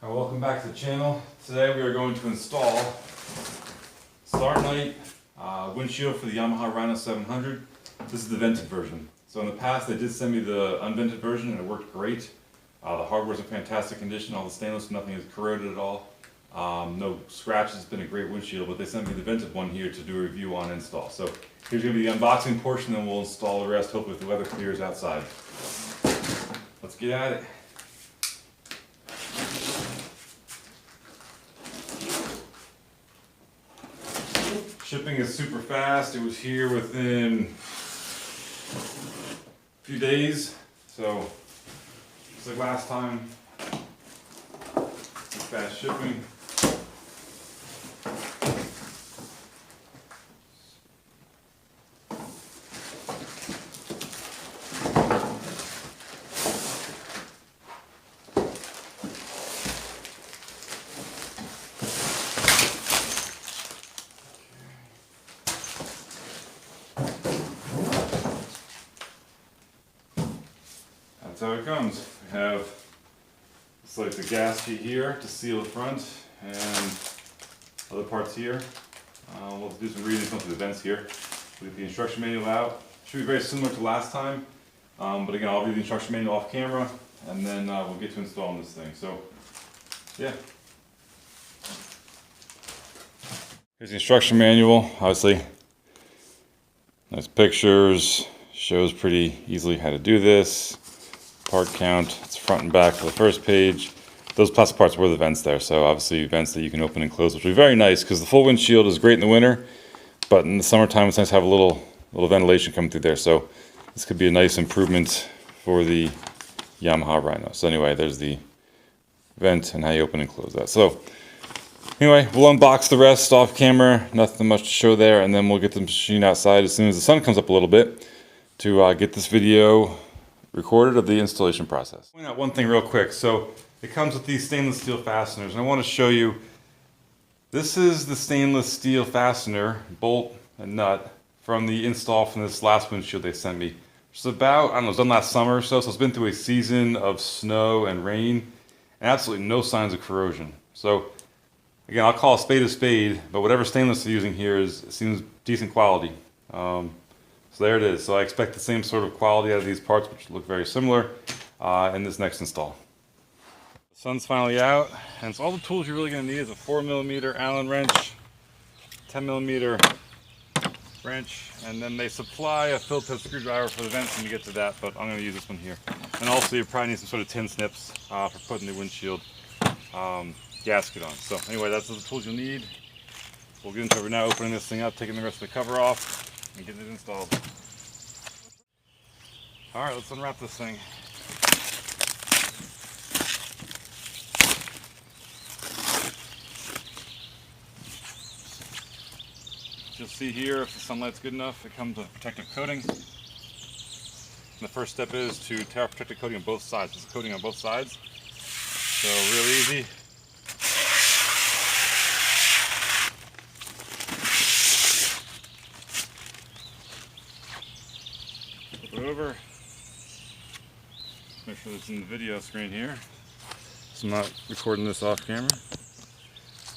Welcome back to the channel. Today we are going to install StarKnight windshield for the Yamaha Rhino 700. This is the vented version. So in the past they did send me the unvented version and it worked great. The hardware's in fantastic condition, all the stainless, nothing is corroded at all. No scratches, it's been a great windshield, but they sent me the vented one here to do a review on install. So here's going to be the unboxing portion, then we'll install the rest, hopefully if the weather clears outside. Let's get at it. Shipping is super fast. It was here within a few days, so just like last time, fast shipping. That's how it comes. We have, it's like the gasket here to seal the front and other parts here. We'll do some reading into the vents here. We'll get the instruction manual out. Should be very similar to last time, but again I'll read the instruction manual off camera and then we'll get to installing this thing. So yeah. Here's the instruction manual, obviously. Nice pictures, shows pretty easily how to do this. Part count, it's front and back for the first page. Those plastic parts were the vents there, so obviously vents that you can open and close, which will be very nice because the full windshield is great in the winter, but in the summertime it's nice to have a little ventilation coming through there. So this could be a nice improvement for the Yamaha Rhino. So anyway, there's the vent and how you open and close that. So anyway, we'll unbox the rest off camera, nothing much to show there, and then we'll get the machine outside as soon as the sun comes up a little bit to get this video recorded of the installation process. Point out one thing real quick. So it comes with these stainless steel fasteners, and I want to show you, this is the stainless steel fastener, bolt and nut, from the install from this last windshield they sent me. It's about, I don't know, it was done last summer or so, so it's been through a season of snow and rain, and absolutely no signs of corrosion. So again, I'll call a spade, but whatever stainless they're using here seems decent quality. So there it is. So I expect the same sort of quality out of these parts, which look very similar in this next install. The sun's finally out, and so all the tools you're really going to need is a 4mm Allen wrench, 10mm wrench, and then they supply a Phillips screwdriver for the vents when you get to that, but I'm going to use this one here. And also you probably need some sort of tin snips for putting the windshield gasket on. So anyway, that's the tools you'll need. We'll get into it. We're now opening this thing up, taking the rest of the cover off, and getting it installed. Alright, let's unwrap this thing. You'll see here, if the sunlight's good enough, it comes with protective coating. And the first step is to tear off protective coating on both sides. There's coating on both sides. So real easy. Over. Make sure it's in the video screen here, so I'm not recording this off camera.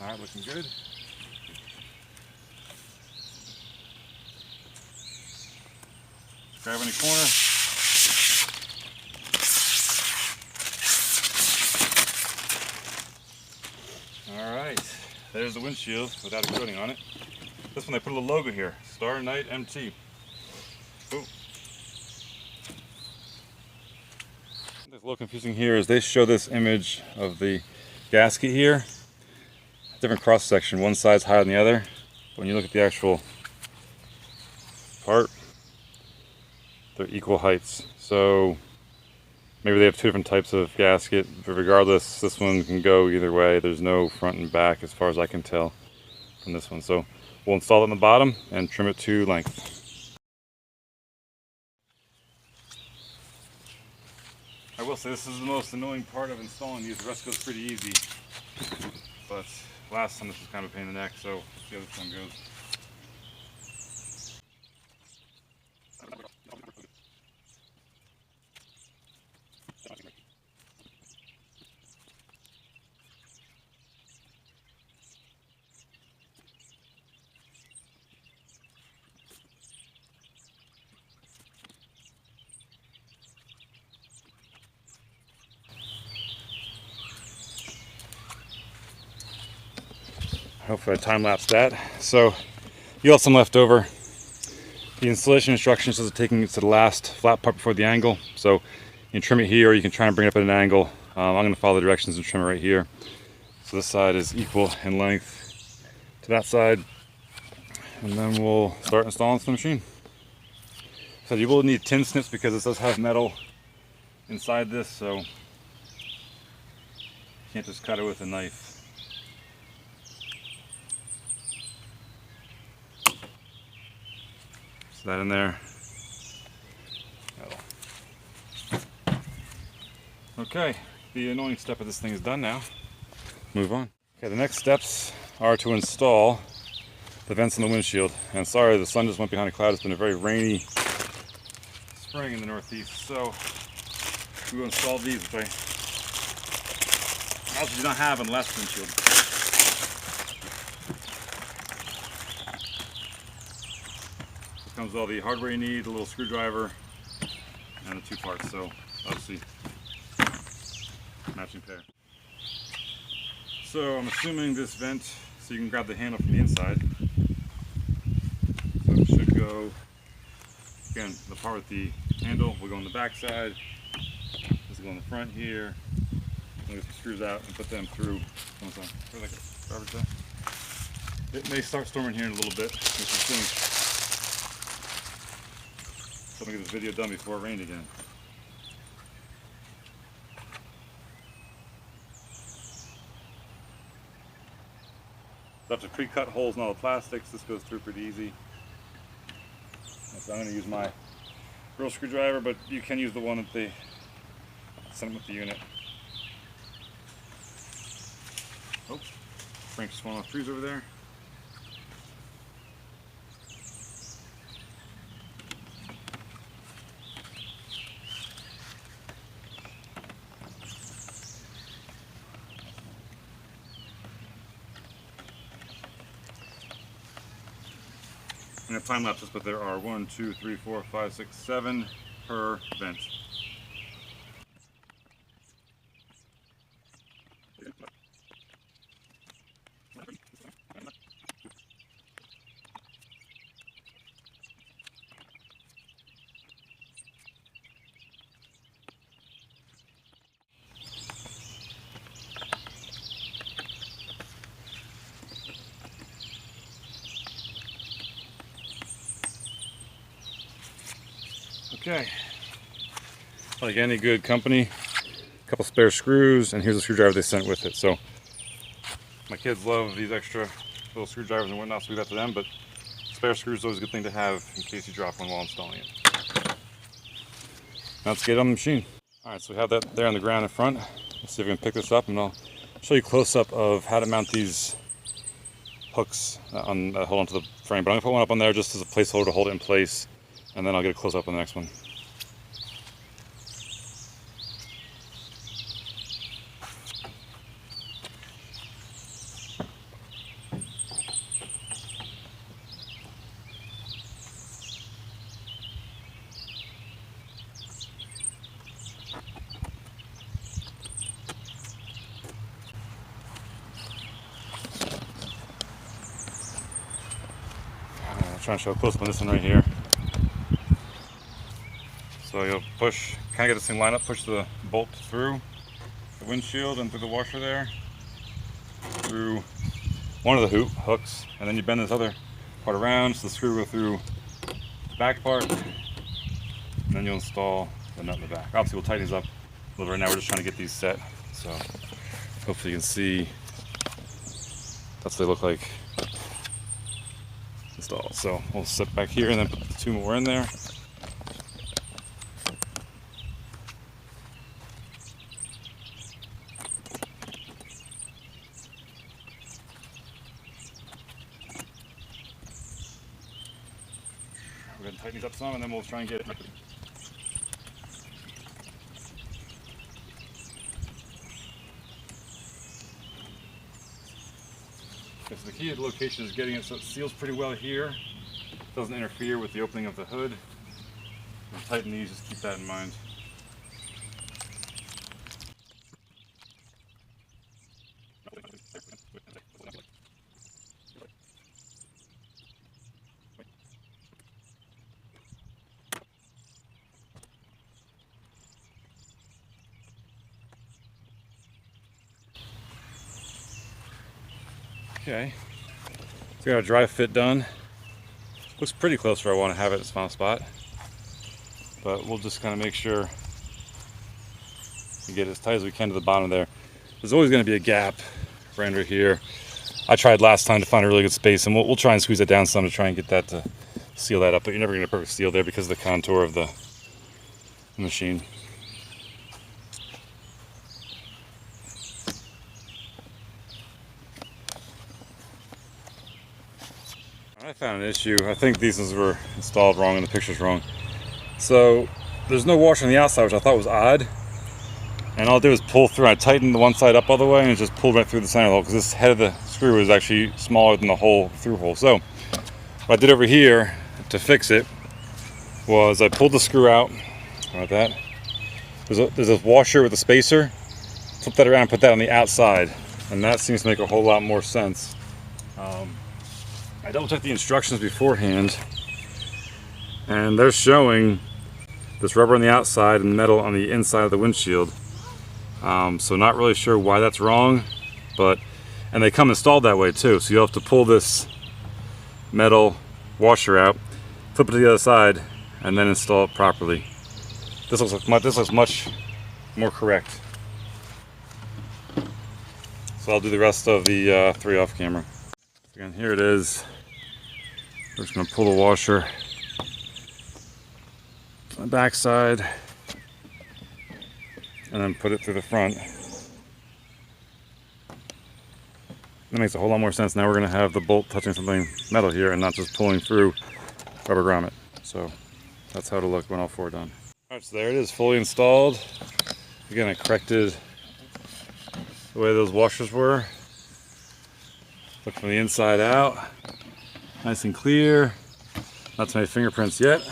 Alright, looking good. Grab any corner. Alright, there's the windshield without a coating on it. This one they put a little logo here, StarKnightMT. Ooh. What's a little confusing here is they show this image of the gasket here, different cross section, one side's higher than the other. When you look at the actual part, they're equal heights. So maybe they have two different types of gasket, but regardless, this one can go either way. There's no front and back as far as I can tell from this one. So we'll install it on the bottom and trim it to length. I will say this is the most annoying part of installing these. The rest goes pretty easy, but last time this was kind of a pain in the neck, so let's see how this time goes. Hopefully I time-lapsed that. So you have some left over. The installation instructions is taking it to the last flat part before the angle. So you can trim it here, or you can try and bring it up at an angle. I'm going to follow the directions and trim it right here. So this side is equal in length to that side. And then we'll start installing the machine. So you will need tin snips because this does have metal inside this, so you can't just cut it with a knife. So that in there. Okay, the annoying step of this thing is done now. Move on. Okay, the next steps are to install the vents in the windshield. And sorry, the sun just went behind a cloud. It's been a very rainy spring in the Northeast, so we will install these, which I also do not have on the last windshield. This comes with all the hardware you need, a little screwdriver, and the 2 parts. So obviously, matching pair. So I'm assuming this vent, so you can grab the handle from the inside. So it should go, again, the part with the handle will go on the back side. This will go on the front here. I'll get some screws out and put them through. It may start storming here in a little bit, which is soon. So I'm gonna get this video done before it rained again. So after pre-cut holes in all the plastics, this goes through pretty easy. So I'm going to use my real screwdriver, but you can use the one that they sent with the unit. Oh, Frank's just falling off trees over there. I'm going to time lapse this, but there are 1, 2, 3, 4, 5, 6, 7 per vent. Okay, like any good company, a couple spare screws, and here's a screwdriver they sent with it. So my kids love these extra little screwdrivers and whatnot, so we got to them, but spare screws is always a good thing to have in case you drop one while installing it. Now let's get it on the machine. Alright, so we have that there on the ground in front. Let's see if we can pick this up, and I'll show you a close-up of how to mount these hooks on hold onto the frame. But I'm going to put one up on there just as a placeholder to hold it in place, and then I'll get a close-up on the next one. Trying to show a close-up on this one right here. So you'll push, kind of get this thing lined up, push the bolt through the windshield and through the washer there, through one of the hooks, and then you bend this other part around so the screw will go through the back part, and then you'll install the nut in the back. Obviously we'll tighten these up a little. Right now we're just trying to get these set, so hopefully you can see that's what they look like installed. So we'll sit back here and then put the 2 more in there. We're going to tighten these up some and then we'll try and get it. Okay, so the key to the location is getting it so it seals pretty well here. It doesn't interfere with the opening of the hood. We'll tighten these, just keep that in mind. Okay. So we got a dry fit done. Looks pretty close where I want to have it in its final spot. But we'll just kind of make sure we get it as tight as we can to the bottom there. There's always going to be a gap right under here. I tried last time to find a really good space, and we'll try and squeeze it down some to try and get that to seal that up. But you're never going to get a perfect seal there because of the contour of the machine. I found an issue. I think these ones were installed wrong and the picture's wrong. So there's no washer on the outside, which I thought was odd. And all I did was pull through. I tightened the one side up all the way and it just pulled right through the center hole because this head of the screw is actually smaller than the whole through hole. So what I did over here to fix it was I pulled the screw out like that. There's a washer with a spacer. Flip that around and put that on the outside. And that seems to make a whole lot more sense. I double checked the instructions beforehand, and they're showing this rubber on the outside and metal on the inside of the windshield. So not really sure why that's wrong, and they come installed that way too. So you'll have to pull this metal washer out, flip it to the other side, and then install it properly. This looks much more correct. So I'll do the rest of the 3 off camera. Again, here it is. We're just going to pull the washer on the back side and then put it through the front. That makes a whole lot more sense. Now we're going to have the bolt touching something metal here and not just pulling through rubber grommet. So that's how it'll look when all 4 are done. Alright, so there it is, fully installed. Again, I corrected the way those washers were. Look from the inside out. Nice and clear. Not too many fingerprints yet.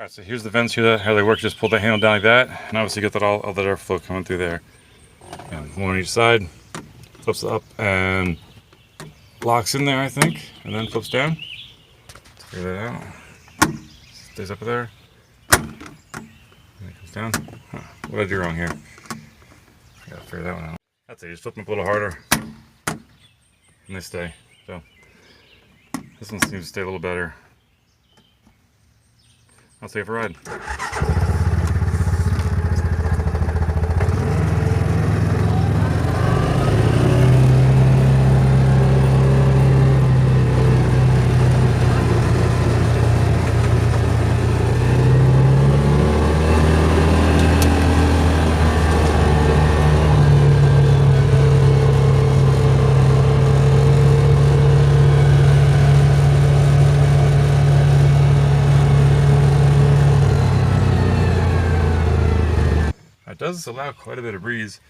So here's the vents here, how they work. Just pull the handle down like that, and obviously get that all that airflow coming through there. And one on each side, flips up and locks in there, I think, and then flips down. Let's figure that out. Stays up there. And it comes down. Huh, what did I do wrong here? I gotta figure that one out. That's it. Just flip them up a little harder, and they stay. So this one seems to stay a little better. I'll take it for a ride. It does allow quite a bit of breeze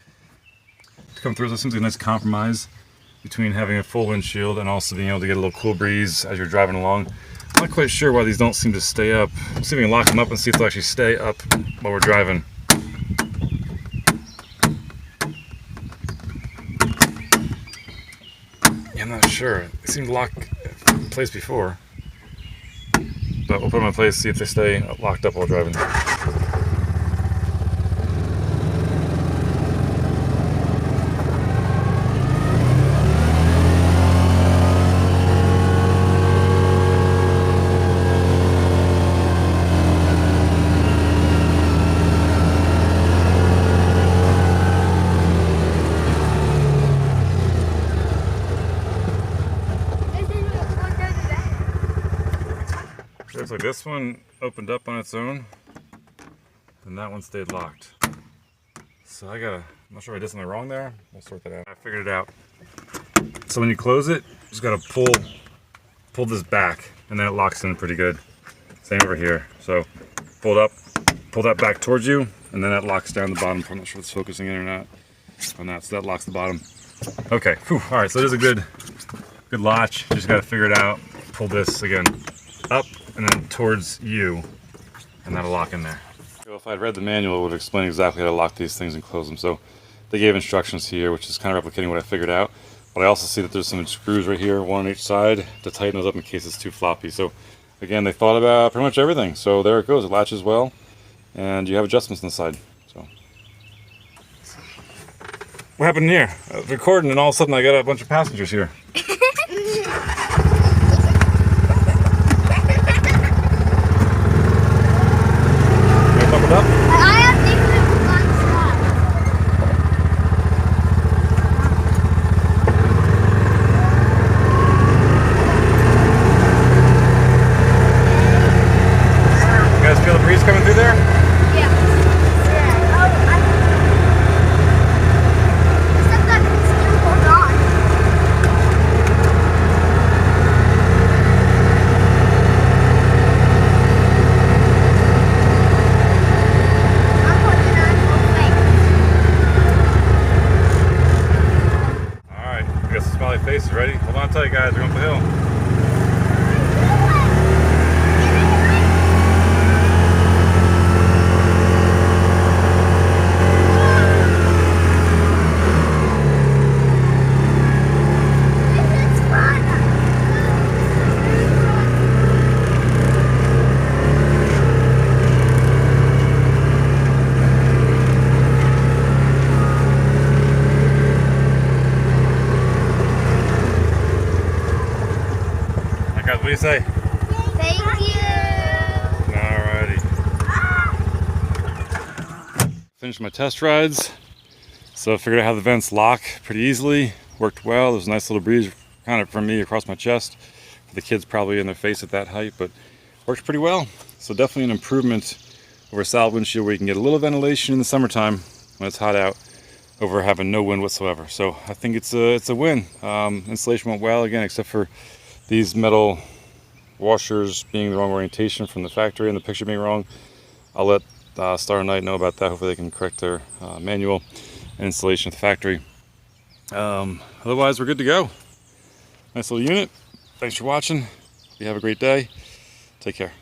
to come through, so it seems like a nice compromise between having a full windshield and also being able to get a little cool breeze as you're driving along. I'm not quite sure why these don't seem to stay up. Let's see if we can lock them up and see if they'll actually stay up while we're driving. Yeah, I'm not sure. They seem to lock in place before, but we'll put them in place, see if they stay locked up while driving. Looks like this one opened up on its own, and that one stayed locked. So I'm not sure if I did something wrong there. We'll sort that out. I figured it out. So when you close it, you just gotta pull this back, and then it locks in pretty good. Same over here. So pull that back towards you, and then that locks down the bottom. I'm not sure if it's focusing in or not on that. So that locks the bottom. Okay. Whew. All right. So it is a good good latch. You just got to figure it out. Pull this again up and then towards you, and that'll lock in there. So if I'd read the manual, it would explain exactly how to lock these things and close them. So they gave instructions here, which is kind of replicating what I figured out. But I also see that there's some screws right here, one on each side, to tighten those up in case it's too floppy. So again, they thought about pretty much everything. So there it goes. It latches well, and you have adjustments on the side. So what happened here? I was recording, and all of a sudden I got a bunch of passengers here. Coming through there? Yeah. Oh, except that it's still hold on. I'm holding on both ways. Alright, we got some smiley faces ready. Hold on tight, guys. We're going up the hill. Guys, what do you say? Thank you. Alrighty. Finished my test rides. So I figured out how the vents lock pretty easily. Worked well. There's a nice little breeze kind of from me across my chest. For the kids probably in their face at that height, but worked pretty well. So definitely an improvement over a solid windshield where you can get a little ventilation in the summertime when it's hot out over having no wind whatsoever. So I think it's a win. Installation went well again, except for these metal washers being the wrong orientation from the factory and the picture being wrong. I'll let StarKnight know about that. Hopefully they can correct their manual and installation at the factory. Otherwise, we're good to go. Nice little unit. Thanks for watching. You have a great day. Take care.